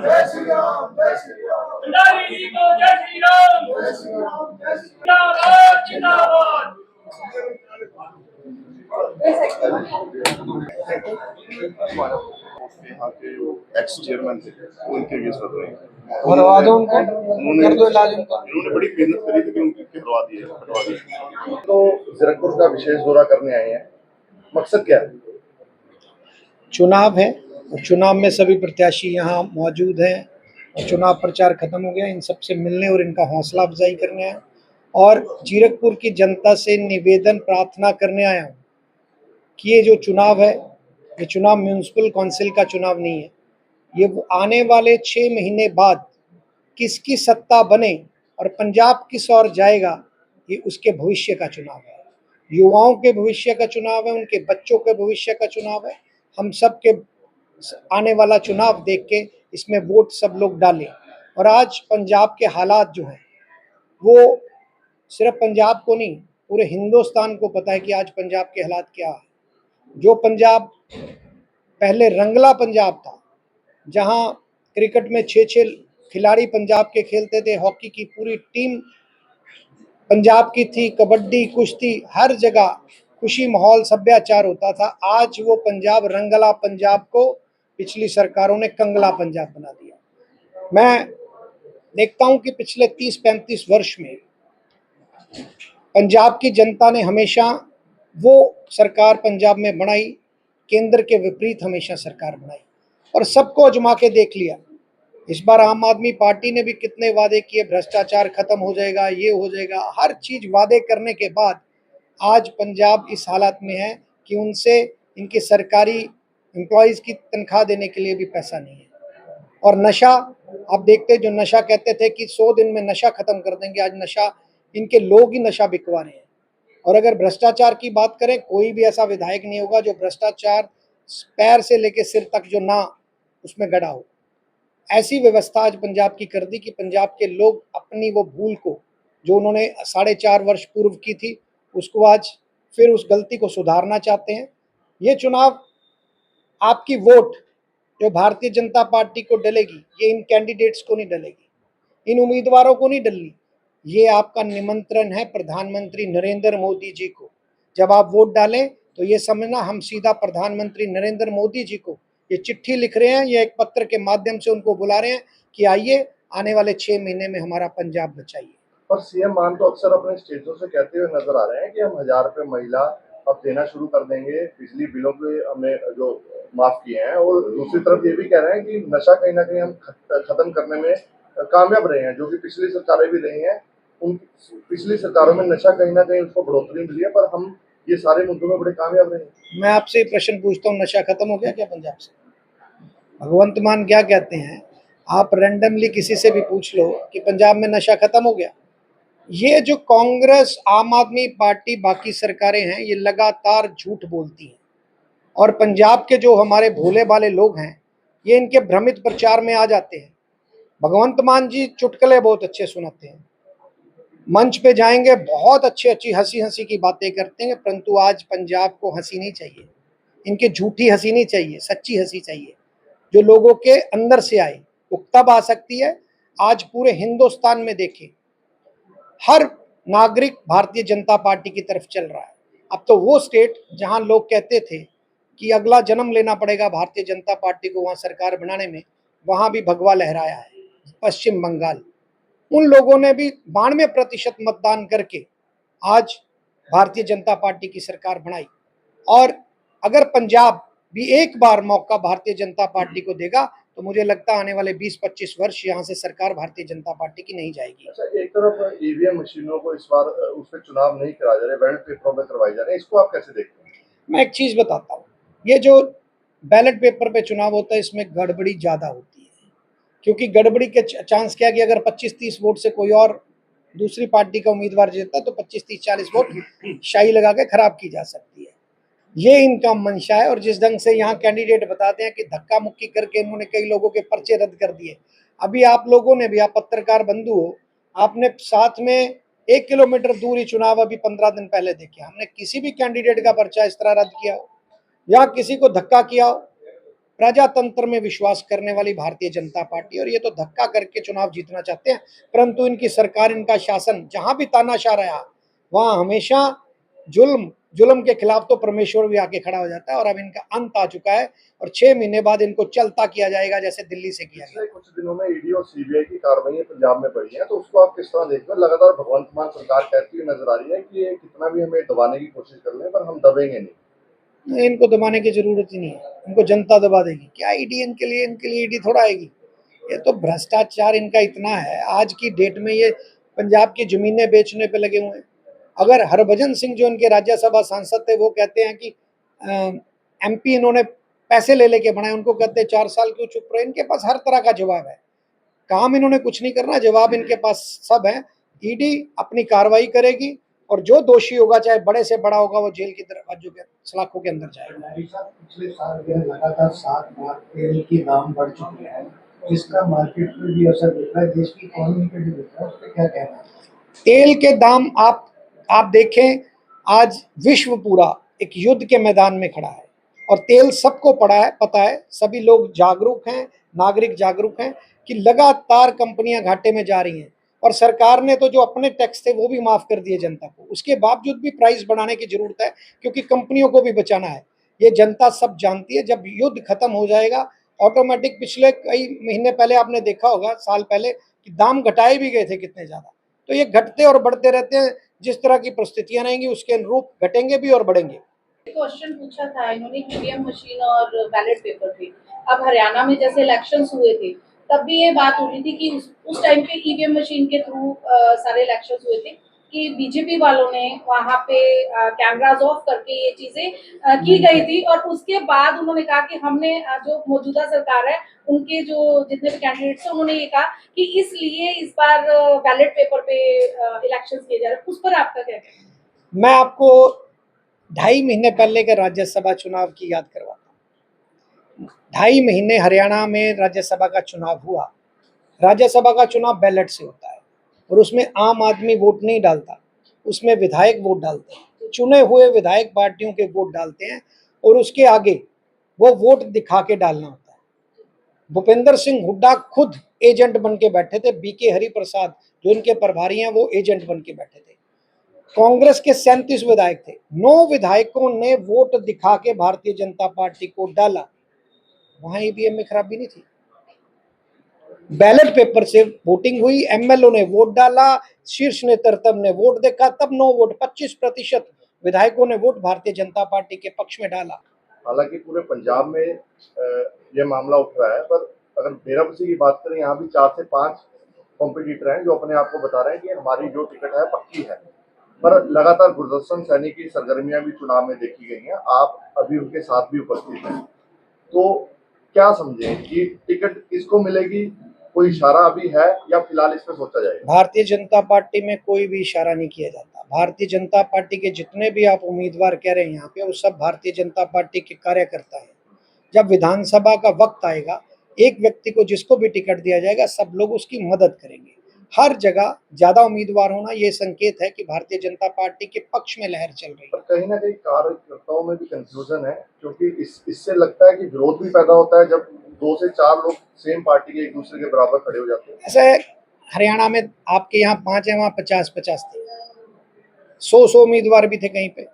जय श्री राम, जय श्री राम। भंडारी जी को जय श्री राम, जिंदाबाद जिंदाबाद। यहाँ के जो एक्स चेयरमैन थे उनके केस कर रहे हैं और उनको कर दो इलाज उनका। इन्होंने बड़ी मेहनत करी लेकिन उनकी हटवा दिए। तो जीरकपुर का विशेष दौरा करने आए हैं, मकसद क्या है? चुनाव है और चुनाव में सभी प्रत्याशी यहाँ मौजूद हैं और चुनाव प्रचार खत्म हो गया। इन सबसे मिलने और इनका हौसला अफजाई करने आया और जीरकपुर की जनता से निवेदन प्रार्थना करने आया हूँ कि ये जो चुनाव है, ये चुनाव म्यूनिसिपल काउंसिल का चुनाव नहीं है। ये आने वाले 6 महीने बाद किसकी सत्ता बने और पंजाब किस ओर जाएगा, ये उसके भविष्य का चुनाव है। युवाओं के भविष्य का चुनाव है, उनके बच्चों के भविष्य का चुनाव है। हम सब के आने वाला चुनाव देख के इसमें वोट सब लोग डालें। और आज पंजाब के हालात जो हैं, वो सिर्फ पंजाब को नहीं, पूरे हिंदुस्तान को पता है कि आज पंजाब के हालात क्या है। जो पंजाब पहले रंगला पंजाब था, जहां क्रिकेट में 6-6 खिलाड़ी पंजाब के खेलते थे, हॉकी की पूरी टीम पंजाब की थी, कबड्डी कुश्ती हर जगह खुशी माहौल सभ्याचार होता था। आज वो पंजाब रंगला पंजाब को पिछली सरकारों ने कंगला पंजाब बना दिया। मैं देखता हूं कि पिछले 30-35 वर्ष में पंजाब की जनता ने हमेशा वो सरकार पंजाब में बनाई, केंद्र के विपरीत हमेशा सरकार बनाई और सबको आजमा के देख लिया। इस बार आम आदमी पार्टी ने भी कितने वादे किए, भ्रष्टाचार खत्म हो जाएगा, ये हो जाएगा, हर चीज वादे करने के बाद आज पंजाब इस हालत में है कि उनसे इनके सरकारी एम्प्लॉयज़ की तनख्वाह देने के लिए भी पैसा नहीं है। और नशा, आप देखते जो नशा कहते थे कि 100 दिन में नशा खत्म कर देंगे, आज नशा इनके लोग ही नशा बिकवा रहे हैं। और अगर भ्रष्टाचार की बात करें, कोई भी ऐसा विधायक नहीं होगा जो भ्रष्टाचार पैर से लेकर सिर तक जो ना उसमें गड़ा हो। ऐसी व्यवस्था आज पंजाब की कर दी कि पंजाब के लोग अपनी वो भूल को जो उन्होंने 4.5 वर्ष पूर्व की थी, उसको आज फिर उस गलती को सुधारना चाहते हैं। ये चुनाव आपकी वोट जो भारतीय जनता पार्टी को डलेगी, ये इन कैंडिडेट्स को नहीं डलेगी, इन उम्मीदवारों को नहीं डलनी। ये आपका निमंत्रण है प्रधानमंत्री नरेंद्र मोदी जी को। जब आप वोट डालें तो ये समझना हम सीधा प्रधानमंत्री नरेंद्र मोदी जी को ये चिट्ठी लिख रहे हैं, ये एक पत्र के माध्यम से उनको बुला रहे हैं कि आइए आने वाले 6 महीने में हमारा पंजाब बचाइए। पर सीएम मान तो अक्सर अपने स्टेजों से कहते हुए नजर आ रहे हैं कि हम 1000 रुपए महिला अब देना शुरू कर देंगे, बिजली बिलों के हमने जो माफ किए हैं, और दूसरी तरफ ये भी कह रहे हैं कि नशा कहीं ना कहीं हम खत्म करने में कामयाब रहे हैं, जो कि पिछली सरकारें भी रही हैं। उन पिछली सरकारों में नशा कहीं ना कहीं उसको बढ़ोतरी मिली है, पर हम ये सारे मुद्दों में बड़े कामयाब रहे हैं। मैं आपसे प्रश्न पूछता हूँ, नशा खत्म हो गया क्या पंजाब से? भगवंत मान क्या कहते हैं, आप रैंडमली किसी से भी पूछ लो कि पंजाब में नशा खत्म हो गया। ये जो कांग्रेस, आम आदमी पार्टी, बाकी सरकारें हैं, ये लगातार झूठ बोलती हैं और पंजाब के जो हमारे भोले भाले लोग हैं, ये इनके भ्रमित प्रचार में आ जाते हैं। भगवंत मान जी चुटकुले बहुत अच्छे सुनाते हैं, मंच पे जाएंगे बहुत अच्छी हंसी हंसी की बातें करते हैं, परंतु आज पंजाब को हंसी नहीं चाहिए, इनके झूठी हंसी नहीं चाहिए, सच्ची हंसी चाहिए जो लोगों के अंदर से आए। वो तब आ सकती है आज पूरे हिंदुस्तान में देखें, हर नागरिक भारतीय जनता पार्टी की तरफ चल रहा है। अब तो वो स्टेट जहां लोग कहते थे कि अगला जन्म लेना पड़ेगा भारतीय जनता पार्टी को वहां सरकार बनाने में, वहां भी भगवा लहराया है। पश्चिम बंगाल, उन लोगों ने भी 92% मतदान करके आज भारतीय जनता पार्टी की सरकार बनाई। और अगर पंजाब भी एक बार मौका भारतीय जनता पार्टी को देगा तो मुझे लगता है आने वाले 20-25 वर्ष यहाँ से सरकार भारतीय जनता पार्टी की नहीं जाएगी। अच्छा, एक तरफ ईवीएम मशीनों को इस बार उस पर चुनाव नहीं कराया जा रहा है, बैलेट पेपरों में करवाए जा रहे हैं, इसको आप कैसे देखते हैं? मैं एक चीज बताता हूँ, ये जो बैलेट पेपर पे चुनाव होता है इसमें गड़बड़ी ज्यादा होती है, क्योंकि गड़बड़ी के चांस क्या कि अगर 25-30 वोट से कोई और दूसरी पार्टी का उम्मीदवार जीतता तो 25-30-40 वोट शाही लगा के खराब की जा सकती है। ये इनका मंशा है। और जिस ढंग से यहाँ कैंडिडेट बताते हैं कि धक्का मुक्की करके इन्होंने कई लोगों के पर्चे रद्द कर दिए। अभी आप लोगों ने भी, आप पत्रकार बंधु हो, आपने साथ में 1 किलोमीटर दूर ही चुनाव अभी 15 दिन पहले देखे, हमने किसी भी कैंडिडेट का पर्चा इस तरह रद्द किया हो या किसी को धक्का किया हो? प्रजातंत्र में विश्वास करने वाली भारतीय जनता पार्टी, और ये तो धक्का करके चुनाव जीतना चाहते हैं, परंतु इनकी सरकार, इनका शासन जहां भी तानाशाह रहा वहां हमेशा जुल्म के खिलाफ तो परमेश्वर भी आके खड़ा हो जाता है। और अब इनका अंत आ चुका है और 6 महीने बाद इनको चलता किया जाएगा जैसे दिल्ली से किया गया। पिछले कुछ दिनों में ईडी और सीबीआई की कार्रवाई पंजाब में बढ़ी है, तो उसको आप किस तरह देखते हो? लगातार भगवंत मान सरकार कहती हुई नजर आ रही है कि ये कितना भी हमें दबाने की कोशिश कर लें पर हम दबेंगे नहीं। इनको दबाने की जरूरत ही नहीं है, इनको जनता दबा देगी। क्या ईडी इनके लिए ईडी थोड़ा आएगी। ये तो भ्रष्टाचार इनका इतना है, आज की डेट में ये पंजाब की जमीनें बेचने पे लगे हुए हैं। अगर हरभजन सिंह जो इनके राज्यसभा सांसद थे वो कहते हैं कि एमपी इन्होंने पैसे ले लेके बनाए, उनको कहते हैं 4 साल क्यों चुप रहे। इनके पास हर तरह का जवाब है, काम इन्होंने कुछ नहीं करना, जवाब इनके पास सब है। ईडी अपनी कार्रवाई करेगी और जो दोषी होगा, चाहे बड़े से बड़ा होगा, वो जेल की दरवाजों के सलाखों के अंदर जाएगा। पिछले साल जो है लगातार 7 बार तेल के दाम बढ़ चुके हैं, जिसका मार्केट में भी असर दिख रहा है, देश की इकोनॉमी पे भी दिख रहा है, उस पर क्या कहना है? तेल के दाम आप देखें, आज विश्व पूरा एक युद्ध के मैदान में खड़ा है और तेल सबको पता है, सभी लोग जागरूक हैं, नागरिक जागरूक हैं कि लगातार कंपनियां घाटे में जा रही हैं। और सरकार ने तो जो अपने टैक्स थे वो भी माफ कर दिए जनता को, उसके बावजूद भी प्राइस बढ़ाने की जरूरत है, क्योंकि कंपनियों को भी बचाना है। ये जनता सब जानती है। जब युद्ध खत्म हो जाएगा ऑटोमेटिक, पिछले कई महीने पहले आपने देखा होगा, साल पहले, कि दाम घटाए भी गए थे कितने ज्यादा। तो ये घटते और बढ़ते रहते हैं, जिस तरह की परिस्थितियां रहेंगी उसके अनुरूप घटेंगे भी और बढ़ेंगे। क्वेश्चन पूछा था इन्होंने ईवीएम मशीन और बैलेट पेपर पे। अब हरियाणा में जैसे इलेक्शंस हुए थे तब भी ये बात हो रही थी कि उस टाइम पे ईवीएम मशीन के थ्रू सारे इलेक्शंस हुए थे कि बीजेपी वालों ने वहां पे कैमराज ऑफ करके ये चीजें की गई थी। और उसके बाद उन्होंने कहा कि हमने जो मौजूदा सरकार है उनके जो जितने भी कैंडिडेट्स हैं उन्होंने ये कहा कि इसलिए इस बार बैलेट पेपर पे इलेक्शंस किए जा रहे हैं। उस पर आपका क्या कहना है? मैं आपको 2.5 महीने पहले के राज्यसभा चुनाव की याद करवाता हूँ। 2.5 महीने हरियाणा में राज्यसभा का चुनाव हुआ। राज्यसभा का चुनाव बैलेट से होता है और उसमें आम आदमी वोट नहीं डालता, उसमें विधायक वोट डालते हैं, चुने हुए विधायक पार्टियों के वोट डालते हैं और उसके आगे वो वोट दिखा के डालना होता है। भूपेंद्र सिंह हुड्डा खुद एजेंट बन के बैठे थे, बीके हरिप्रसाद जो इनके प्रभारी हैं वो एजेंट बन के बैठे थे। कांग्रेस के 37 विधायक थे, 9 विधायकों ने वोट दिखा के भारतीय जनता पार्टी को डाला, वहां ईवीएम में खराबी नहीं थी। बैलेट पेपर से वोटिंग हुई, एमएलओ ने वोट डाला, शीर्ष नेतृत्व ने वोट देखा, तब 9 वोट, 25% विधायकों ने वोट भारतीय जनता पार्टी के पक्ष में डाला। हालांकि पूरे पंजाब में ये मामला उठ रहा है, पर अगर डेराबस्सी की बात करें, यहाँ भी 4 से 5 कॉम्पिटिटर हैं जो अपने आप को बता रहे हैं कि हमारी जो टिकट है पक्की है। पर लगातार गुरदर्शन सैनी की सरगर्मियां भी चुनाव में देखी गई हैं, आप अभी उनके साथ भी उपस्थित हैं, तो क्या समझे कि टिकट किसको मिलेगी? कोई इशारा अभी है या फिलहाल इस पर सोचा जाएगा? भारतीय जनता पार्टी में कोई भी इशारा नहीं किया जाता। भारतीय जनता पार्टी के जितने भी आप उम्मीदवार कह रहे हैं यहाँ पे, वो सब भारतीय जनता पार्टी के कार्यकर्ता हैं। जब विधानसभा का वक्त आएगा, एक व्यक्ति को जिसको भी टिकट दिया जाएगा, सब लोग उसकी मदद करेंगे। हर जगह ज्यादा उम्मीदवार होना ये संकेत है कि भारतीय जनता पार्टी के पक्ष में लहर चल रही पर है। कहीं ना कहीं कार्यकर्ताओं में भी कंफ्यूजन है, क्योंकि इससे लगता है कि विरोध भी पैदा होता है जब 2 से 4 लोग सेम पार्टी के एक दूसरे के बराबर खड़े हो जाते हैं। ऐसा है, हरियाणा में आपके यहाँ 5 है, वहाँ 50-50 थे, 100 उम्मीदवार भी थे कहीं पे,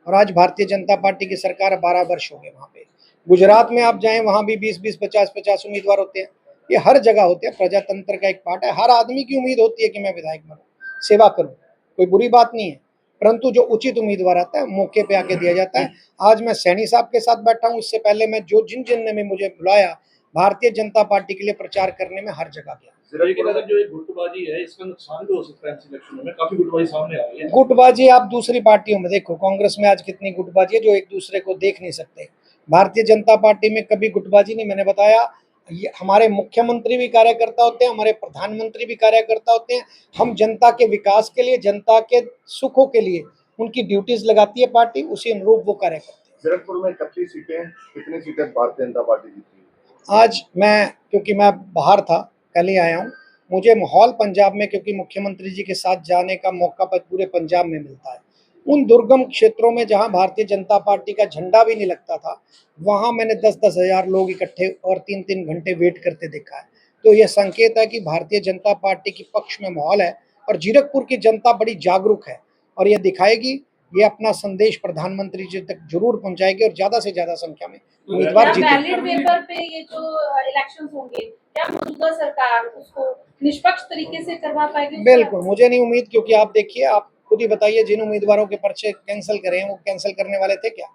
और आज भारतीय जनता पार्टी की सरकार 12 वर्ष हो गए वहाँ पे। गुजरात में आप जाएं, वहाँ भी 20-20, 50-50 उम्मीदवार होते हैं। ये हर जगह होते हैं, प्रजातंत्र का एक पार्ट है। हर आदमी की उम्मीद होती है कि मैं विधायक बनूं, सेवा करूं, कोई बुरी बात नहीं है, परंतु जो उचित उम्मीदवार आता है मौके पे आके दिया जाता है। आज मैं सैनी साहब के साथ बैठा हूं, इससे पहले मैं जिन ने मुझे बुलाया भारतीय जनता पार्टी के लिए प्रचार करने में हर जगह गया। लेकिन अगर जो एक गुटबाजी है इसका नुकसान भी हो सकता है इलेक्शन में, काफी गुटबाजी सामने आ रही है। गुटबाजी आप दूसरी पार्टियों में देखो, कांग्रेस में आज कितनी गुटबाजी है, जो एक दूसरे को देख नहीं सकते। भारतीय जनता पार्टी में कभी गुटबाजी नहीं। मैंने बताया, ये हमारे मुख्यमंत्री भी कार्यकर्ता होते हैं, हमारे प्रधानमंत्री भी कार्यकर्ता होते हैं। हम जनता के विकास के लिए, जनता के सुखों के लिए उनकी ड्यूटीज लगाती है पार्टी, उसी अनुरूप वो कार्य करते हैं। जीरकपुर में 31 सीटें, कितनी सीटें भारतीय जनता पार्टी जीती है? आज मैं, क्योंकि मैं बाहर था, कल ही आया हूँ, मुझे माहौल पंजाब में, क्योंकि मुख्यमंत्री जी के साथ जाने का मौका पूरे पंजाब में मिलता है, उन दुर्गम क्षेत्रों में जहां भारतीय जनता पार्टी का झंडा भी नहीं लगता था, वहां मैंने 10-10 हजार लोग इकट्ठे और 3-3 घंटे वेट करते देखा है। तो यह संकेत है कि भारतीय जनता पार्टी के पक्ष में माहौल है, और जीरकपुर की जनता बड़ी जागरूक है, और यह दिखाएगी, ये अपना संदेश प्रधानमंत्री जी तक जरूर पहुंचाएगी, और ज्यादा से ज्यादा संख्या में उम्मीदवार क्या जीतेंगे। बैलेट पेपर पे ये जो इलेक्शंस होंगे, क्या मौजूदा सरकार उसको निष्पक्ष तरीके से करवा पाएगी? बिल्कुल, मुझे नहीं उम्मीद, क्योंकि आप देखिए, आप खुद ही बताइए, जिन उम्मीदवारों के पर्चे कैंसिल करे हैं वो कैंसिल करने वाले थे क्या?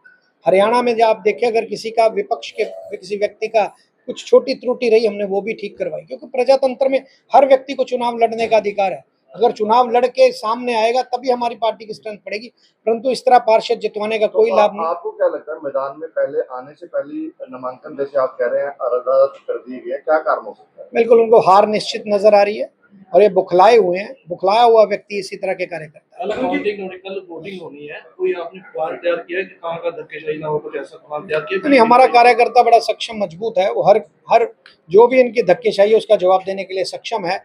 हरियाणा में जब आप देखिए, अगर किसी का विपक्ष के किसी व्यक्ति का कुछ छोटी त्रुटि रही, हमने वो भी ठीक करवाई, क्योंकि प्रजातंत्र में हर व्यक्ति को चुनाव लड़ने का अधिकार है। अगर चुनाव लड़ के सामने आएगा तभी हमारी पार्टी की स्ट्रेंथ पड़ेगी, परंतु इस तरह पार्षद जितवाने का कोई लाभ नहीं। आपको क्या लगता है, मैदान में पहले आने से पहले ही नामांकन, जैसे आप कह रहे हैं, रद्द कर दिए गए, क्या कारण हो सकता है? बिल्कुल, उनको हार निश्चित नजर आ रही है, और ये बुखलाए हुए हैं। बुखलाया हुआ व्यक्ति इसी तरह के कार्य करता है। कल वोटिंग होनी है, कोई आपने प्लान तैयार किया है कि कहाँ का धक्केशाही ना हो, कुछ ऐसा प्लान तैयार किया? नहीं, हमारा कार्यकर्ता बड़ा सक्षम, मजबूत है, वो हर जो भी इनकी धक्केशाही है उसका जवाब देने के लिए सक्षम है।